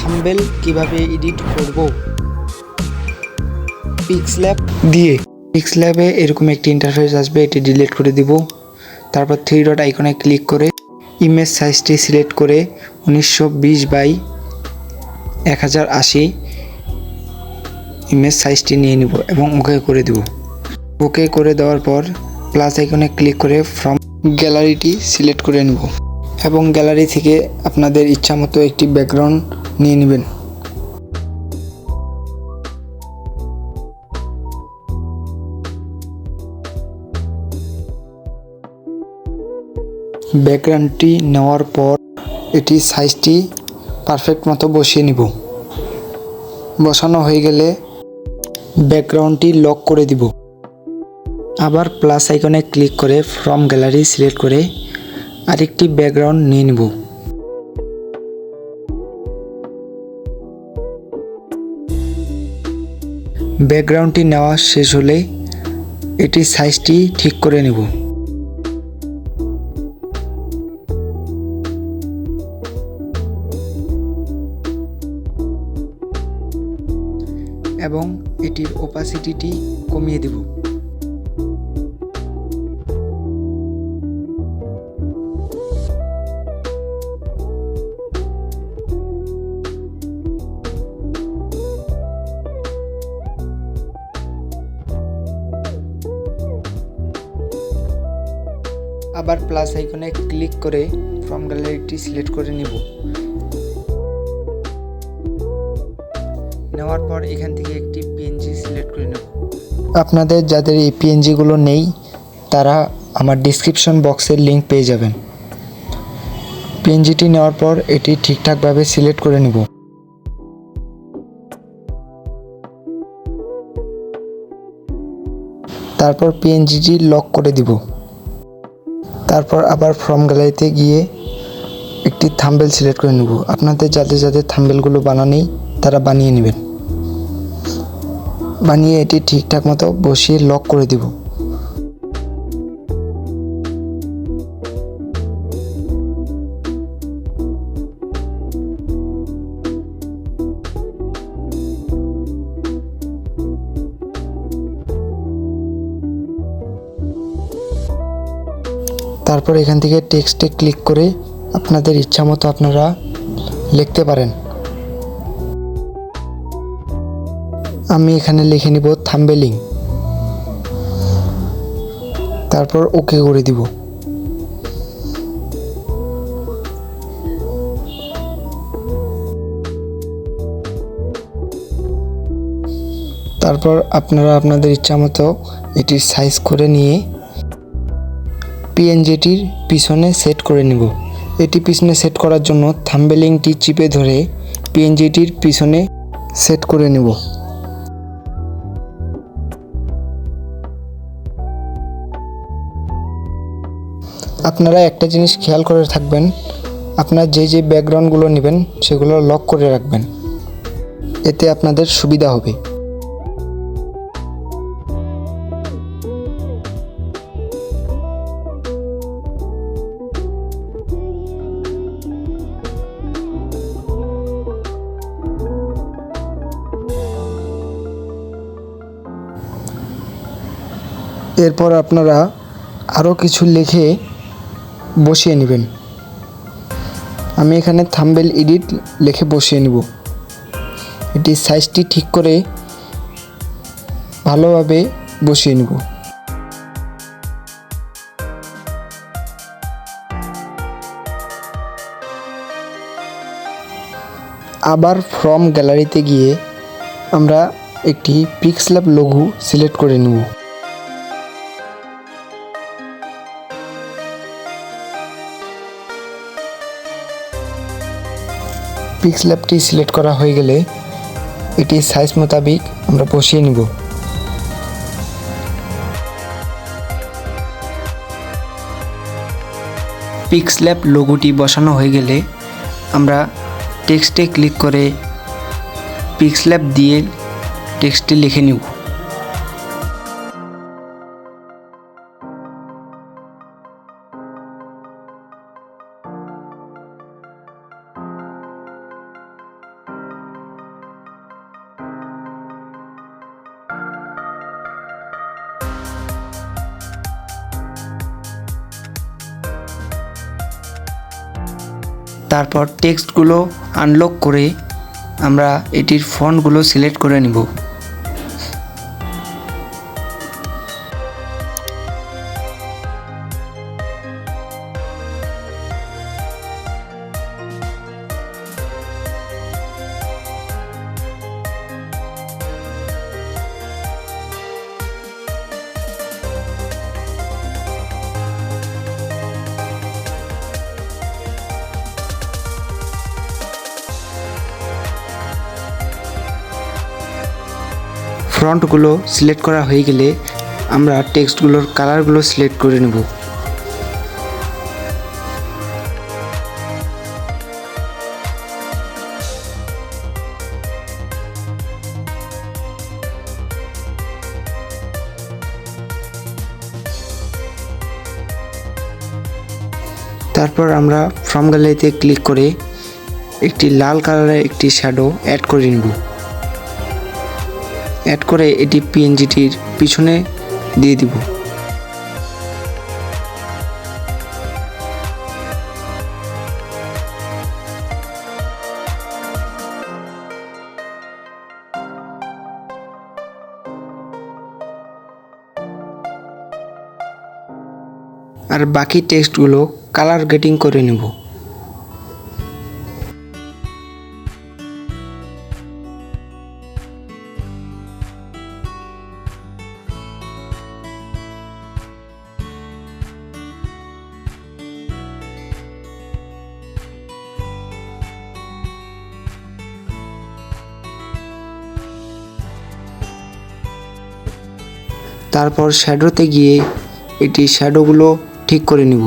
Thumbnail কিভাবে edit করব পিক্সল্যাব দিয়ে। পিক্সল্যাবে এরকম একটি ইন্টারফেস আসবে, এটি ডিলিট করে দিব। তারপর 3 ডট আইকনে ক্লিক করে ইমেজ সাইজটি সিলেক্ট করে 1920 বাই 1080 ইমেজ সাইজটি নিয়ে নিব এবং ওকে করে দেব। ওকে করে দেওয়ার পর প্লাস আইকনে ক্লিক করে ফ্রম গ্যালারিটি সিলেক্ট করে নেব এবং গ্যালারি থেকে আপনাদের ইচ্ছা মতো একটি ব্যাকগ্রাউন্ড নিয়ে নেবেন। ব্যাকগ্রাউন্ডটি নেওয়ার পর এটি সাইজটি পারফেক্ট মতো বসিয়ে নিব। বসানো হয়ে গেলে ব্যাকগ্রাউন্ডটি লক করে দিব। আবার প্লাস আইকনে ক্লিক করে ফ্রম গ্যালারি সিলেক্ট করে আরেকটি ব্যাকগ্রাউন্ড নিয়ে নিব। ব্যাকগ্রাউন্ডটি নেওয়া শেষ হলে এটির সাইজটি ঠিক করে নেব। এবং এটির ওপাসিটিটি কমিয়ে দেব। আবার প্লাস আইকনে ক্লিক করে ফ্রম গ্যালারিটি সিলেক্ট করে নেব। নেওয়ার পর এখান থেকে একটি পিএনজি সিলেক্ট করে নেব। আপনাদের যাদের এই পিএনজিগুলো নেই তারা আমার ডিসক্রিপশন বক্সের লিঙ্ক পেয়ে যাবেন। পিএনজিটি নেওয়ার পর এটি ঠিকঠাকভাবে সিলেক্ট করে নেব। তারপর পিএনজিটি লক করে দিব। তারপর আবার ফ্রম গ্যালারিতে গিয়ে একটি থাম্বনেল সিলেক্ট করে নেব। আপনাদের যাদের যাদের থাম্বনেলগুলো বানানেই তারা বানিয়ে নেবেন। বানিয়ে এটি ঠিকঠাক মতো বসিয়ে লক করে দিব। তারপর এখান থেকে টেক্সটে ক্লিক করে আপনাদের ইচ্ছা মতো আপনারা লিখতে পারেন। আমি এখানে লিখে নিব থাম্বনেলিং। তারপর ওকে করে দিব। তারপর আপনারা আপনাদের ইচ্ছা মতো এটির সাইজ করে নিয়ে পিএনজিটির পিছনে সেট করে নেব। এটি পিছনে সেট করার জন্য থাম্বনেলিংটি চিপে ধরে পিএনজিটির পিছনে সেট করে নেব। আপনারা একটা জিনিস খেয়াল করে থাকবেন, আপনারা যে ব্যাকগ্রাউন্ডগুলো নেবেন সেগুলো লক করে রাখবেন, এতে আপনাদের সুবিধা হবে। এরপর আপনারা আরও কিছু লিখে বসিয়ে নেবেন। আমি এখানে থাম্বনেল এডিট লিখে বসিয়ে নেব। এটির সাইজটি ঠিক করে ভালোভাবে বসিয়ে নেব। আবার ফ্রম গ্যালারিতে গিয়ে আমরা একটি পিক্সল্যাব লোগো সিলেক্ট করে নেব। পিক্সল্যাবটি সিলেক্ট করা হয়ে গেলে এটি সাইজ মোতাবেক আমরা বসিয়ে নিব। পিক্সল্যাব লোগোটি বসানো হয়ে গেলে আমরা টেক্সটে ক্লিক করে পিক্সল্যাব দিয়ে টেক্সটটি লিখে নিব। তারপর টেক্সটগুলো আনলক করে আমরা এটির ফন্টগুলো সিলেক্ট করে নিব। ফন্টগুলো সিলেক্ট করা হয়ে গেলে আমরা টেক্সটগুলোর কালারগুলো সিলেক্ট করে নেব। তারপর আমরা ফ্রম গ্যালারিতে ক্লিক করে একটি লাল কালারের একটি শ্যাডো অ্যাড করে নেব। অ্যাড করে এটি পিএনজিটির পিছনে দিয়ে দিব। আর বাকি টেক্সটগুলো কালার গ্রেডিং করে নেব। তারপর শ্যাডোতে গিয়ে এটি শ্যাডোগুলো ঠিক করে নিব।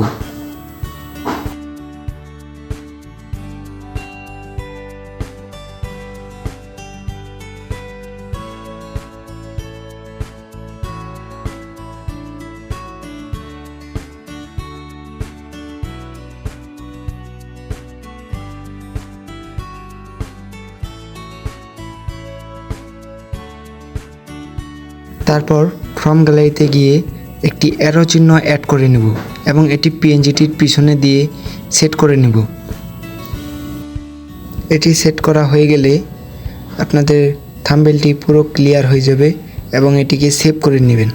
তারপর ফ্রম গ্যালারিতে গিয়ে একটি অ্যারো চিহ্ন অ্যাড করে নেব এবং এটি পিএনজিটির পিছনে দিয়ে সেট করে নেব। এটি সেট করা হয়ে গেলে আপনাদের থাম্বনেলটি পুরো ক্লিয়ার হয়ে যাবে এবং এটিকে সেভ করে নেবেন।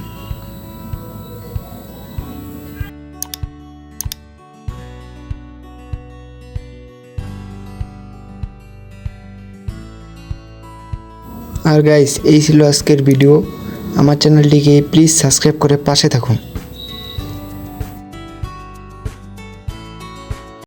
আর গাইস, এই ছিল আজকের ভিডিও। আমার চ্যানেলটিকে প্লিজ সাবস্ক্রাইব করে পাশে থাকুন।